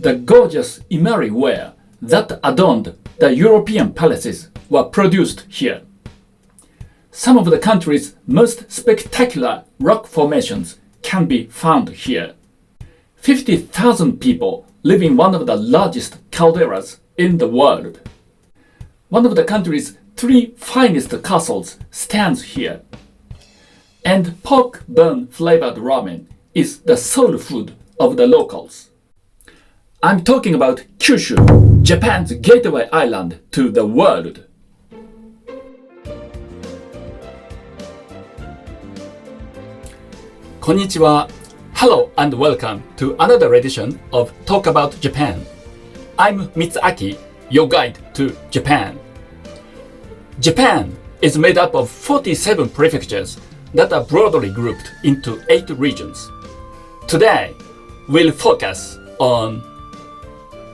The gorgeous emery ware that adorned the European palaces were produced here. Some of the country's most spectacular rock formations can be found here. 50,000 people live in one of the largest calderas in the world. One of the country's 3 finest castles stands here. And pork bone flavored ramen is the soul food of the locals. I'm talking about Kyushu, Japan's gateway island to the world. Konnichiwa. Hello and welcome to another edition of Talk About Japan. I'm Miyazaki, your guide to Japan. Japan is made up of 47 prefectures that are broadly grouped into 8 regions. Today, we'll focus on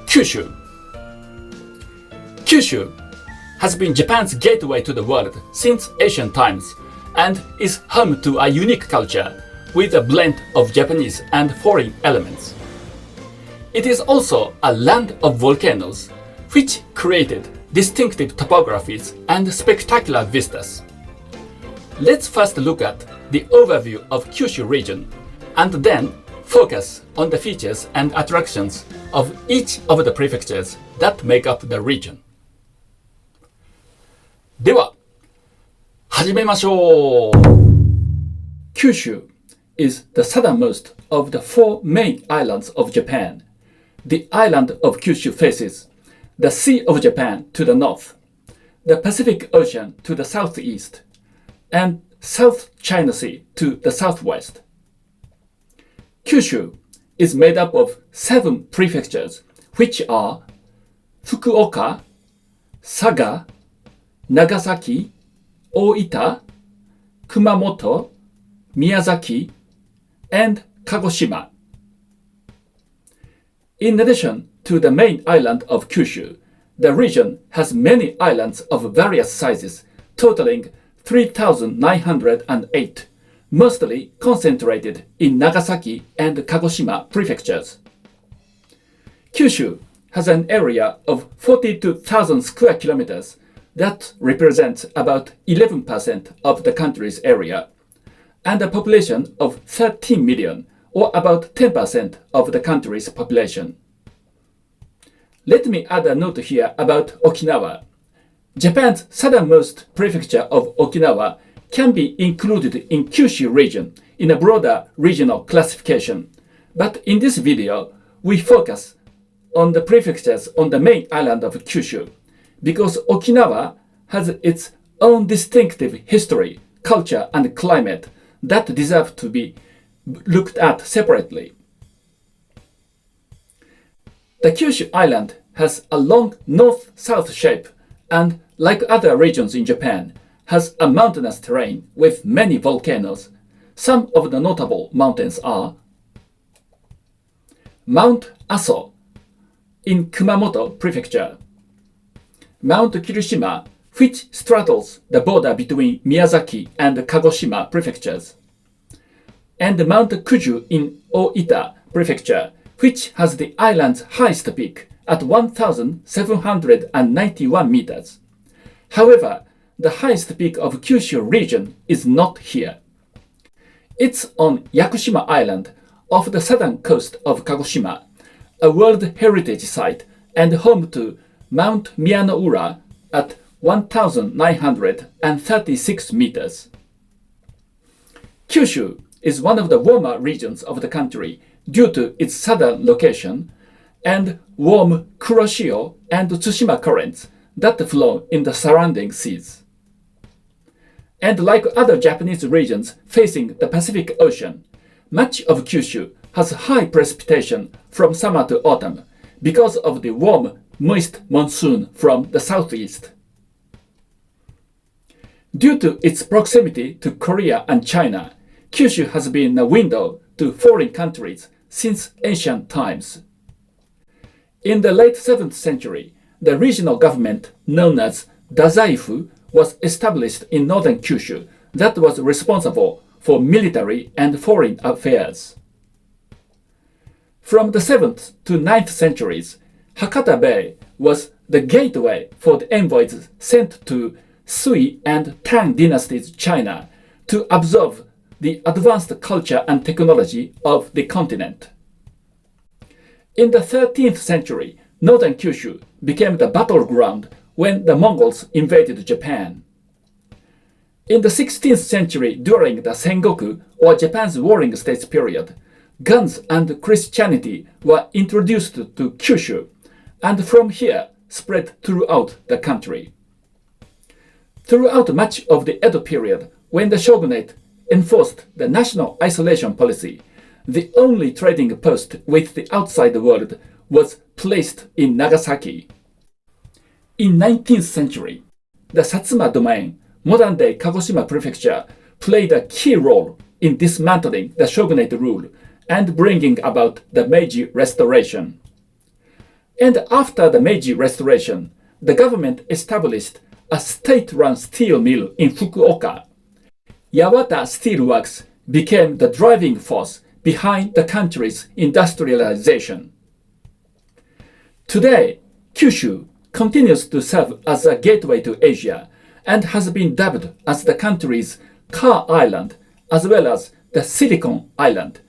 Kyushu. Kyushu has been Japan's gateway to the world since ancient times and is home to a unique culture with a blend of Japanese and foreign elements. It is also a land of volcanoes, which created distinctive topographies and spectacular vistas. Let's first look at the overview of Kyushu region and then focus on the features and attractions of each of the prefectures that make up the region. では、始めましょう。Kyushu is the southernmost of the 4 main islands of Japan. The island of Kyushu faces the Sea of Japan to the north, the Pacific Ocean to the southeast, and South China Sea to the southwest. Kyushu is made up of 7 prefectures, which are Fukuoka, Saga, Nagasaki, Oita, Kumamoto, Miyazaki, and Kagoshima. In addition to the main island of Kyushu, the region has many islands of various sizes, totaling 3,908, mostly concentrated in Nagasaki and Kagoshima prefectures. Kyushu has an area of 42,000 square kilometers that represents about 11% of the country's area, and a population of 13 million, or about 10% of the country's population. Let me add a note here about Okinawa. Japan's southernmost prefecture of Okinawa can be included in Kyushu region in a broader regional classification, but in this video, we focus on the prefectures on the main island of Kyushu, because Okinawa has its own distinctive history, culture, and climate that deserve to be looked at separately. The Kyushu island has a long north-south shape and, like other regions in Japan, has a mountainous terrain with many volcanoes. Some of the notable mountains are Mount Aso in Kumamoto Prefecture, Mount Kirishima, which straddles the border between Miyazaki and Kagoshima prefectures, and Mount Kuju in Oita Prefecture, which has the island's highest peak at 1,791 meters. However, the highest peak of Kyushu region is not here. It's on Yakushima Island off the southern coast of Kagoshima, a World Heritage Site and home to Mount Miyanoura at 1,936 meters. Kyushu is one of the warmer regions of the country due to its southern location and warm Kuroshio and Tsushima currents that flow in the surrounding seas. And like other Japanese regions facing the Pacific Ocean, much of Kyushu has high precipitation from summer to autumn because of the warm, moist monsoon from the southeast. Due to its proximity to Korea and China, Kyushu has been a window to foreign countries since ancient times. In the late 7th century, the regional government known as Dazaifu was established in northern Kyushu that was responsible for military and foreign affairs. From the 7th to 9th centuries, Hakata Bay was the gateway for the envoys sent to Sui and Tang dynasties China to absorb the advanced culture and technology of the continent. In the 13th century, northern Kyushu became the battleground when the Mongols invaded Japan. In the 16th century, during the Sengoku, or Japan's Warring States period, guns and Christianity were introduced to Kyushu, and from here spread throughout the country. Throughout much of the Edo period, when the shogunate enforced the national isolation policy, the only trading post with the outside world was placed in Nagasaki. In 19th century, the Satsuma domain, modern-day Kagoshima prefecture, played a key role in dismantling the shogunate rule and bringing about the Meiji Restoration. And after the Meiji Restoration, the government established a state-run steel mill in Fukuoka. Yawata Steel Works became the driving force behind the country's industrialization. Today, Kyushu continues to serve as a gateway to Asia and has been dubbed as the country's car island as well as the Silicon Island,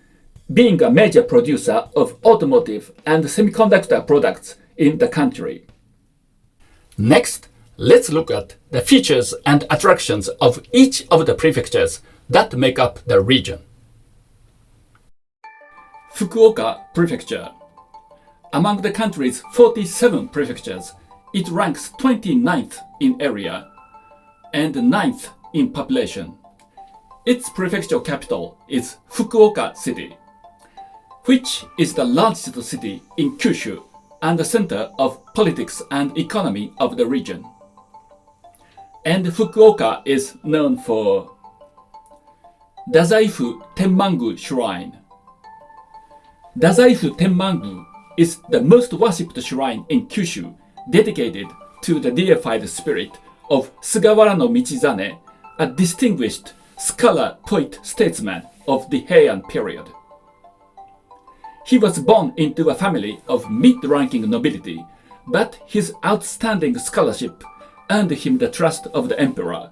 being a major producer of automotive and semiconductor products in the country. Next, let's look at the features and attractions of each of the prefectures that make up the region. Fukuoka Prefecture. Among the country's 47 prefectures, it ranks 29th in area and 9th in population. Its prefectural capital is Fukuoka City, which is the largest city in Kyushu and the center of politics and economy of the region. And Fukuoka is known for Dazaifu Tenmangu Shrine. Dazaifu Tenmangu is the most worshipped shrine in Kyushu, dedicated to the deified spirit of Sugawara no Michizane, a distinguished scholar, poet, statesman of the Heian period. He was born into a family of mid-ranking nobility, but his outstanding scholarship earned him the trust of the emperor,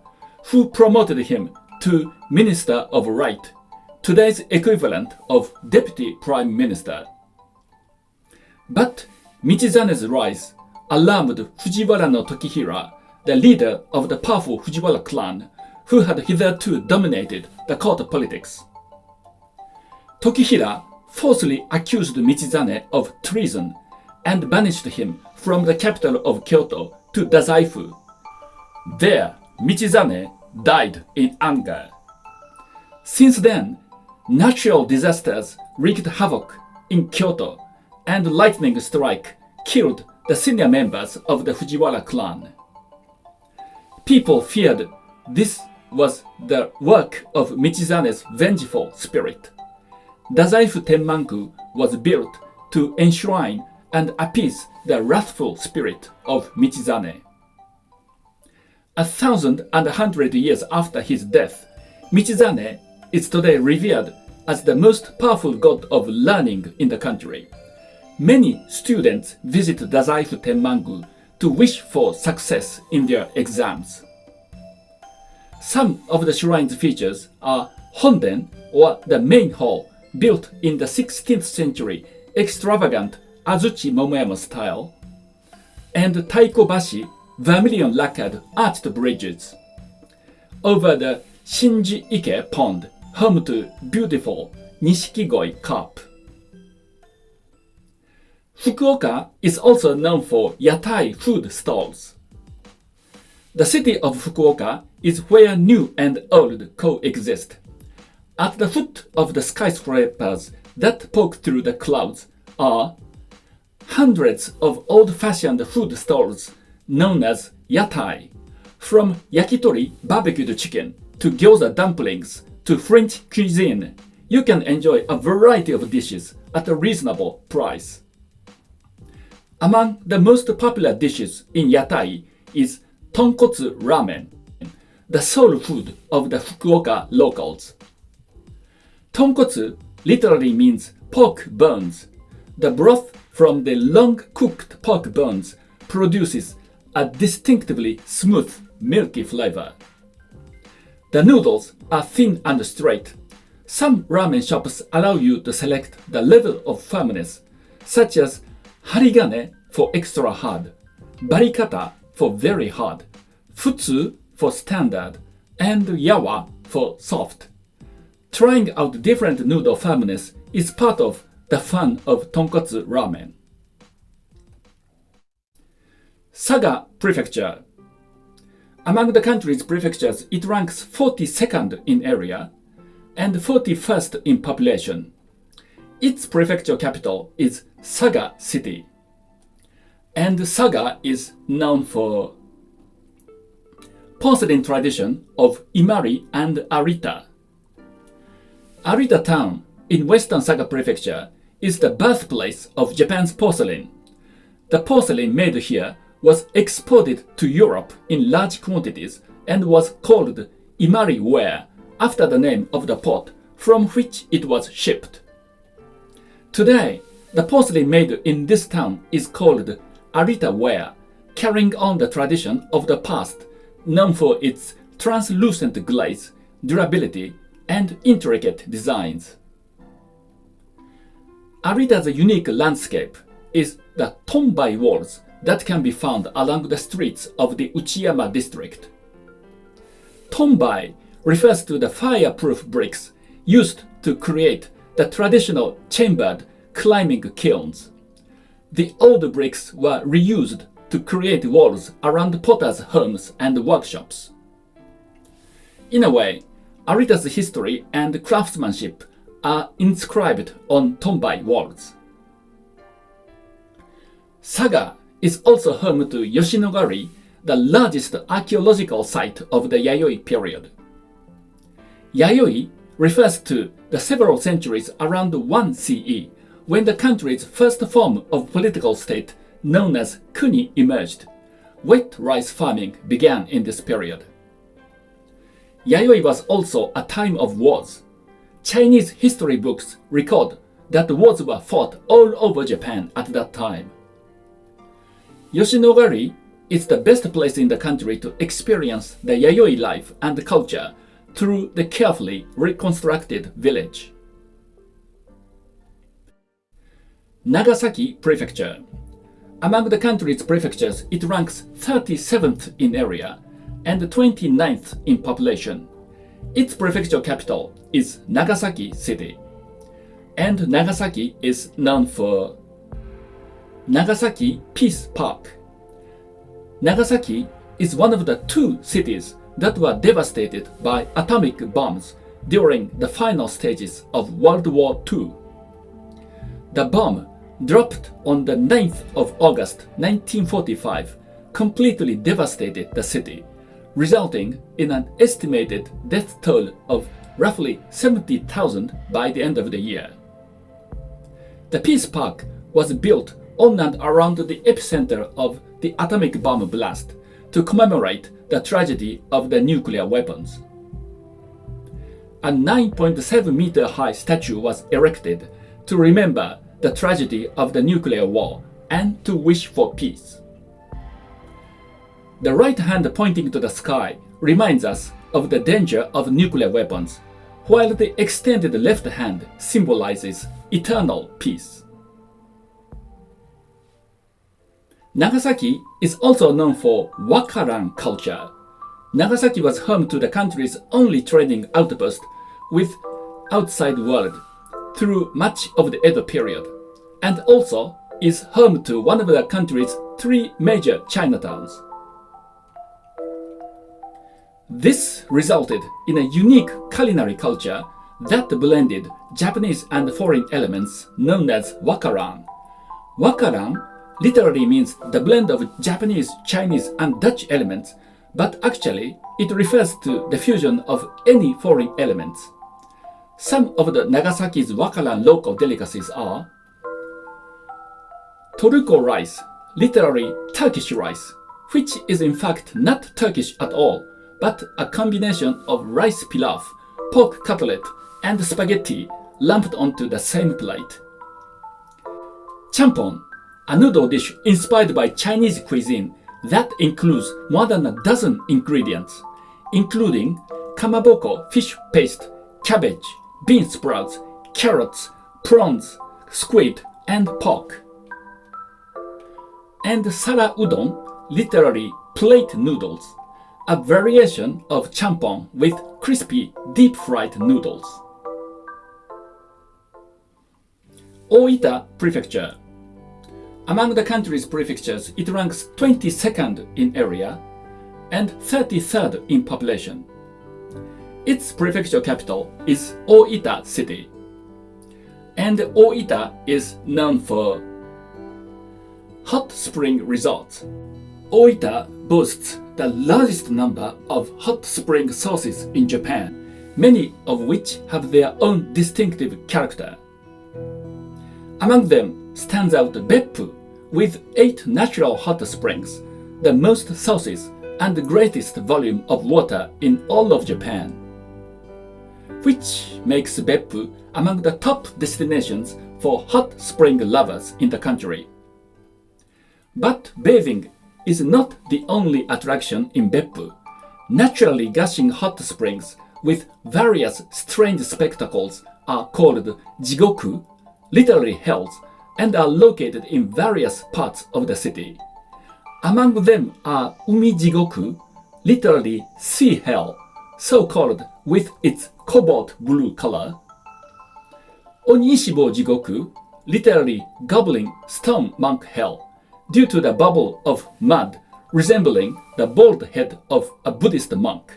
who promoted him to Minister of Right, today's equivalent of Deputy Prime Minister. But Michizane's rise alarmed Fujiwara no Tokihira, the leader of the powerful Fujiwara clan, who had hitherto dominated the court politics. Tokihira falsely accused Michizane of treason and banished him from the capital of Kyoto to Dazaifu. There, Michizane died in anger. Since then, natural disasters wreaked havoc in Kyoto, and lightning strike killed the senior members of the Fujiwara clan. People feared this was the work of Michizane's vengeful spirit. Dazaifu Tenmangu was built to enshrine and appease the wrathful spirit of Michizane. 1,100 years after his death, Michizane is today revered as the most powerful god of learning in the country. Many students visit Dazaifu Tenmangu to wish for success in their exams. Some of the shrine's features are Honden, or the main hall, built in the 16th century extravagant Azuchi Momoyama style, and Taikobashi vermilion lacquered arched bridges. Over the Shinji Ike Pond, home to beautiful Nishikigoi carp. Fukuoka is also known for yatai food stalls. The city of Fukuoka is where new and old coexist. At the foot of the skyscrapers that poke through the clouds are hundreds of old-fashioned food stalls known as yatai. From yakitori barbecued chicken to gyoza dumplings to French cuisine, you can enjoy a variety of dishes at a reasonable price. Among the most popular dishes in yatai is tonkotsu ramen, the soul food of the Fukuoka locals. Tonkotsu literally means pork bones, The broth from the long-cooked pork bones produces a distinctively smooth, milky flavor. The noodles are thin and straight. Some ramen shops allow you to select the level of firmness, such as harigane for extra hard, barikata for very hard, futsu for standard, and yawa for soft. Trying out different noodle firmness is part of the fun of tonkotsu ramen. Saga Prefecture. Among the country's prefectures, it ranks 42nd in area and 41st in population. Its prefecture capital is Saga City. And Saga is known for porcelain tradition of Imari and Arita. Arita town in western Saga Prefecture is the birthplace of Japan's porcelain. The porcelain made here was exported to Europe in large quantities and was called Imari ware after the name of the pot from which it was shipped. Today, the porcelain made in this town is called Arita ware, carrying on the tradition of the past, known for its translucent glaze, durability, and intricate designs. Arita's unique landscape is the Tonbai walls that can be found along the streets of the Uchiyama district. Tonbai refers to the fireproof bricks used to create the traditional chambered climbing kilns. The old bricks were reused to create walls around potters' homes and workshops. In a way, Arita's history and craftsmanship are inscribed on Tonbai walls. Saga is also home to Yoshinogari, the largest archaeological site of the Yayoi period. Yayoi refers to the several centuries around 1 CE, when the country's first form of political state, known as kuni, emerged. Wet rice farming began in this period. Yayoi was also a time of wars. Chinese history books record that wars were fought all over Japan at that time. Yoshinogari is the best place in the country to experience the Yayoi life and culture through the carefully reconstructed village. Nagasaki Prefecture. Among the country's prefectures, it ranks 37th in area and 29th in population. Its prefecture capital is Nagasaki City. And Nagasaki is known for Nagasaki Peace Park. Nagasaki is one of the 2 cities that were devastated by atomic bombs during the final stages of World War II. The bomb dropped on the 9th of August 1945 completely devastated the city, resulting in an estimated death toll of roughly 70,000 by the end of the year. The Peace Park was built on and around the epicenter of the atomic bomb blast to commemorate the tragedy of the nuclear weapons. A 9.7-meter high statue was erected to remember the tragedy of the nuclear war and to wish for peace. The right hand pointing to the sky reminds us of the danger of nuclear weapons, while the extended left hand symbolizes eternal peace. Nagasaki is also known for wakaran culture. Nagasaki was home to the country's only trading outpost with outside world through much of the Edo period, and also is home to one of the country's 3 major Chinatowns. This resulted in a unique culinary culture that blended Japanese and foreign elements known as wakaran. Wakaran literally means the blend of Japanese, Chinese, and Dutch elements, but actually it refers to the fusion of any foreign elements. Some of the Nagasaki's wakaran local delicacies are toruko rice, literally Turkish rice, which is in fact not Turkish at all, but a combination of rice pilaf, pork cutlet, and spaghetti lumped onto the same plate. Champon, a noodle dish inspired by Chinese cuisine that includes more than a dozen ingredients, including kamaboko fish paste, cabbage, bean sprouts, carrots, prawns, squid, and pork. And sara udon, literally plate noodles, a variation of champon with crispy deep-fried noodles. Oita Prefecture. Among the country's prefectures, it ranks 22nd in area and 33rd in population. Its prefecture capital is Oita City, and Oita is known for hot spring resorts. Oita boasts the largest number of hot spring sources in Japan, many of which have their own distinctive character. Among them stands out Beppu, with 8 natural hot springs, the most sources and the greatest volume of water in all of Japan, which makes Beppu among the top destinations for hot spring lovers in the country. But bathing is not the only attraction in Beppu. Naturally gushing hot springs with various strange spectacles are called jigoku, literally hells, and are located in various parts of the city. Among them are umi jigoku, literally sea hell, so called with its cobalt blue color, Onishibo jigoku, literally gobbling stone monk hell, due to the bubble of mud resembling the bald head of a Buddhist monk,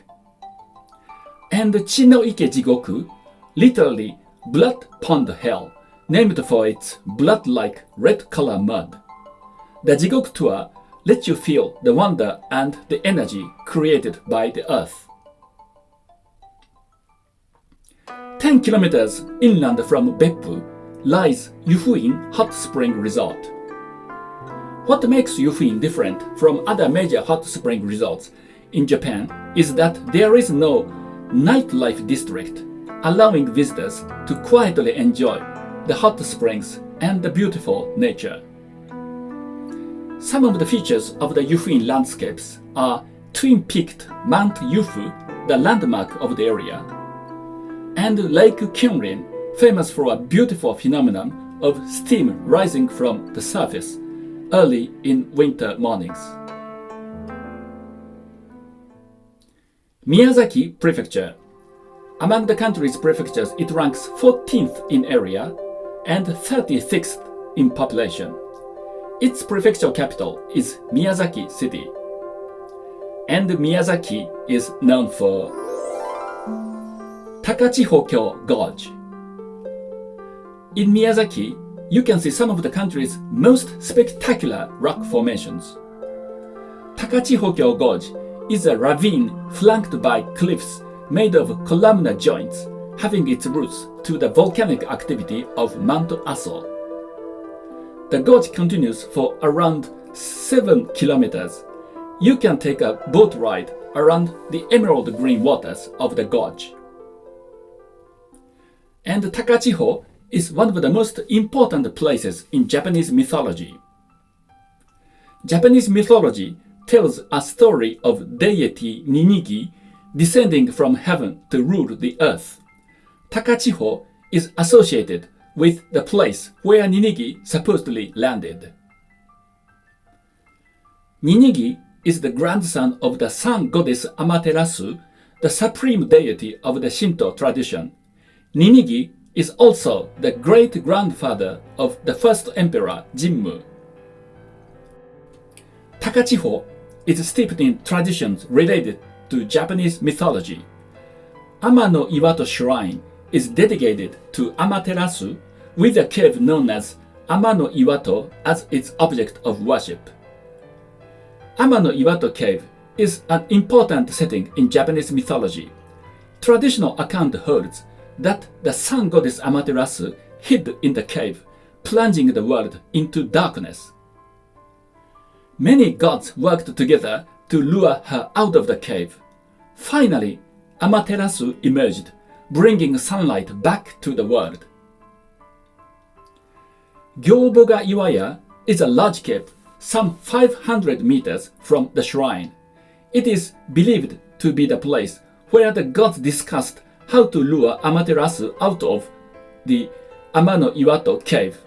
and Chinoike jigoku, literally blood pond hell, named for its blood-like red color mud. The jigoku tour lets you feel the wonder and the energy created by the earth. 10 kilometers inland from Beppu lies Yufuin Hot Spring Resort. What makes Yufuin different from other major hot spring resorts in Japan is that there is no nightlife district, allowing visitors to quietly enjoy the hot springs and the beautiful nature. Some of the features of the Yufuin landscapes are twin-peaked Mount Yufu, the landmark of the area, and Lake Kyunrin, famous for a beautiful phenomenon of steam rising from the surface early in winter mornings. Miyazaki Prefecture. Among the country's prefectures, it ranks 14th in area and 36th in population. Its prefecture capital is Miyazaki City, and Miyazaki is known for Takachihokyo Gorge. In Miyazaki, you can see some of the country's most spectacular rock formations. Takachihokyo Gorge is a ravine flanked by cliffs made of columnar joints, having its roots to the volcanic activity of Mount Aso. The gorge continues for around 7 kilometers. You can take a boat ride around the emerald green waters of the gorge. And Takachiho is one of the most important places in Japanese mythology. Japanese mythology tells a story of deity Ninigi descending from heaven to rule the earth. Takachiho is associated with the place where Ninigi supposedly landed. Ninigi is the grandson of the sun goddess Amaterasu, the supreme deity of the Shinto tradition. Ninigi is also the great-grandfather of the first emperor Jinmu. Takachiho is steeped in traditions related to Japanese mythology. Amano Iwato Shrine is dedicated to Amaterasu, with a cave known as Amano Iwato as its object of worship. Amano Iwato Cave is an important setting in Japanese mythology. Traditional account holds that the sun goddess Amaterasu hid in the cave, plunging the world into darkness. Many gods worked together to lure her out of the cave. Finally, Amaterasu emerged, bringing sunlight back to the world. Gyoboga Iwaya is a large cave some 500 meters from the shrine. It is believed to be the place where the gods discussed how to lure Amaterasu out of the Amano Iwato cave.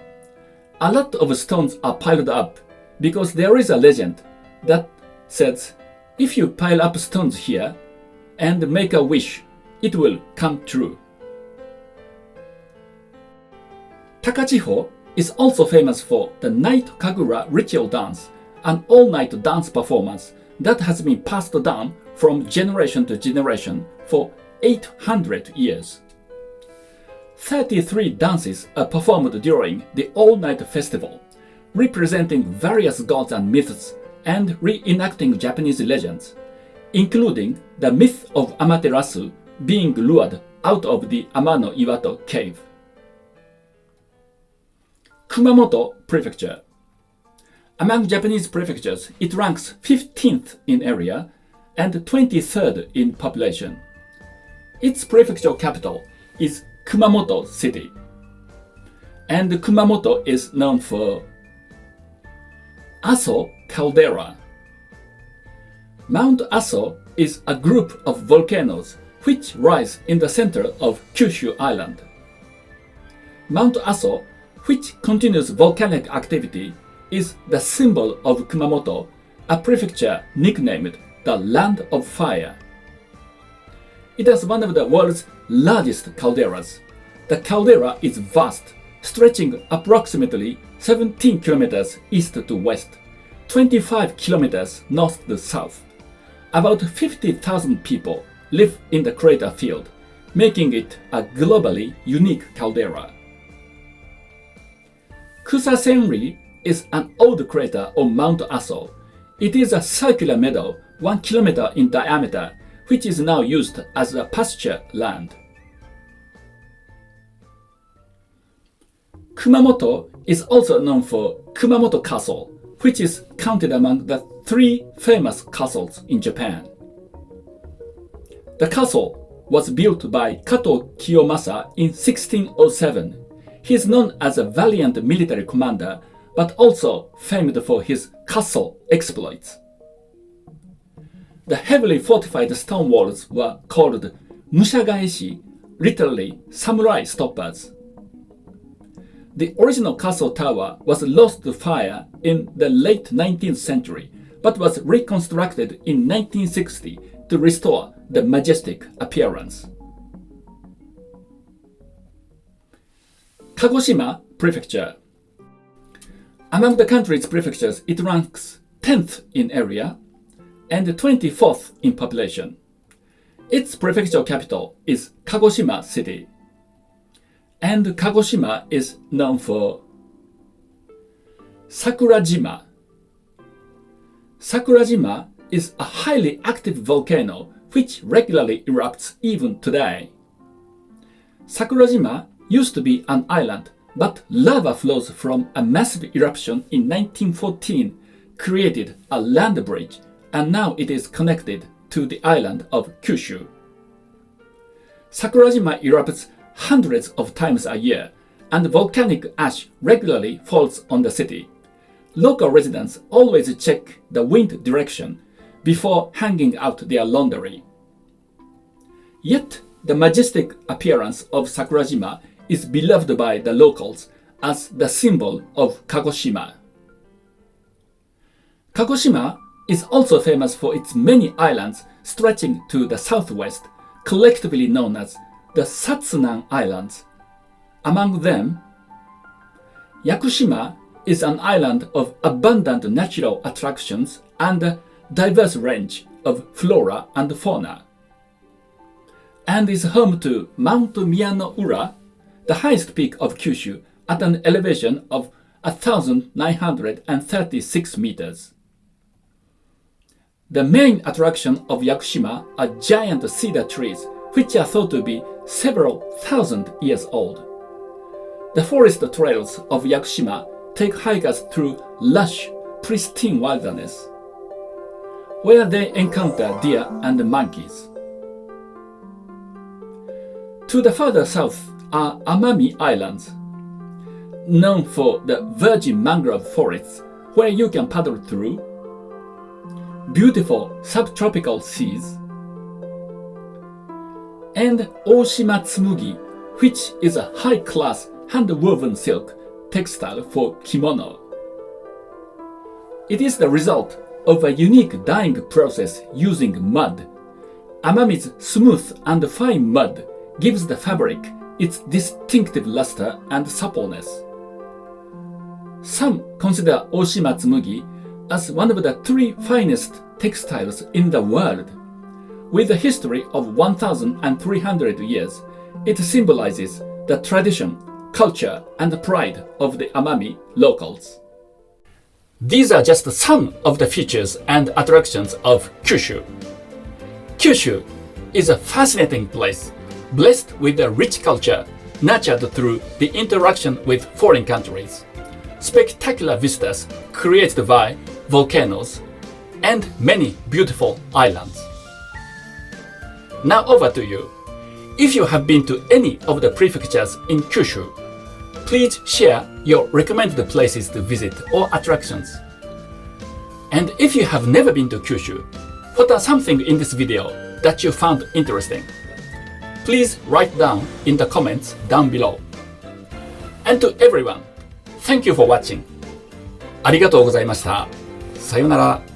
A lot of stones are piled up because there is a legend that says if you pile up stones here and make a wish, it will come true. Takachiho is also famous for the Night Kagura ritual dance, an all-night dance performance that has been passed down from generation to generation for 800 years. 33 dances are performed during the all-night festival, representing various gods and myths and reenacting Japanese legends, including the myth of Amaterasu being lured out of the Amano Iwato cave. Kumamoto Prefecture. Among Japanese prefectures, it ranks 15th in area and 23rd in population. Its prefectural capital is Kumamoto City, and Kumamoto is known for Aso caldera. Mount Aso is a group of volcanoes which rise in the center of Kyushu Island. Mount Aso, which continues volcanic activity, is the symbol of Kumamoto, a prefecture nicknamed the Land of Fire. It is one of the world's largest calderas. The caldera is vast, stretching approximately 17 kilometers east to west, 25 kilometers north to south. About 50,000 people live in the crater field, making it a globally unique caldera. Kusasenri is an old crater on Mount Aso. It is a circular meadow 1 kilometer in diameter, which is now used as a pasture land. Kumamoto is also known for Kumamoto Castle, which is counted among the 3 famous castles in Japan. The castle was built by Kato Kiyomasa in 1607. He is known as a valiant military commander, but also famed for his castle exploits. The heavily fortified stone walls were called mushagaeshi, literally samurai stoppers. The original castle tower was lost to fire in the late 19th century, but was reconstructed in 1960 to restore the majestic appearance. Kagoshima Prefecture. Among the country's prefectures, it ranks 10th in area and 24th in population. Its prefectural capital is Kagoshima City, and Kagoshima is known for Sakurajima. Sakurajima is a highly active volcano which regularly erupts even today. Sakurajima used to be an island, but lava flows from a massive eruption in 1914 created a land bridge, and now it is connected to the island of Kyushu. Sakurajima erupts hundreds of times a year, and volcanic ash regularly falls on the city. Local residents always check the wind direction before hanging out their laundry. Yet, the majestic appearance of Sakurajima is beloved by the locals as the symbol of Kagoshima. Kagoshima is also famous for its many islands stretching to the southwest, collectively known as the Satsunan Islands. Among them, Yakushima is an island of abundant natural attractions and a diverse range of flora and fauna, and is home to Mount Miyano-ura, the highest peak of Kyushu at an elevation of 1,936 meters. The main attraction of Yakushima are giant cedar trees, which are thought to be several thousand years old. The forest trails of Yakushima take hikers through lush, pristine wilderness, where they encounter deer and monkeys. To the further south are Amami Islands. known for the virgin mangrove forests where you can paddle through, beautiful subtropical seas, and Oshima Tsumugi, which is a high-class hand-woven silk textile for kimono. It is the result of a unique dyeing process using mud. Amami's smooth and fine mud gives the fabric its distinctive luster and suppleness. Some consider Oshima Tsumugi as one of the 3 finest textiles in the world. With a history of 1,300 years, it symbolizes the tradition, culture, and pride of the Amami locals. These are just some of the features and attractions of Kyushu. Kyushu is a fascinating place, blessed with a rich culture, nurtured through the interaction with foreign countries, spectacular vistas created by volcanoes, and many beautiful islands. Now over to you. If you have been to any of the prefectures in Kyushu, please share your recommended places to visit or attractions. And if you have never been to Kyushu, what are something in this video that you found interesting? Please write down in the comments down below. And to everyone, thank you for watching. ありがとうございました。さようなら。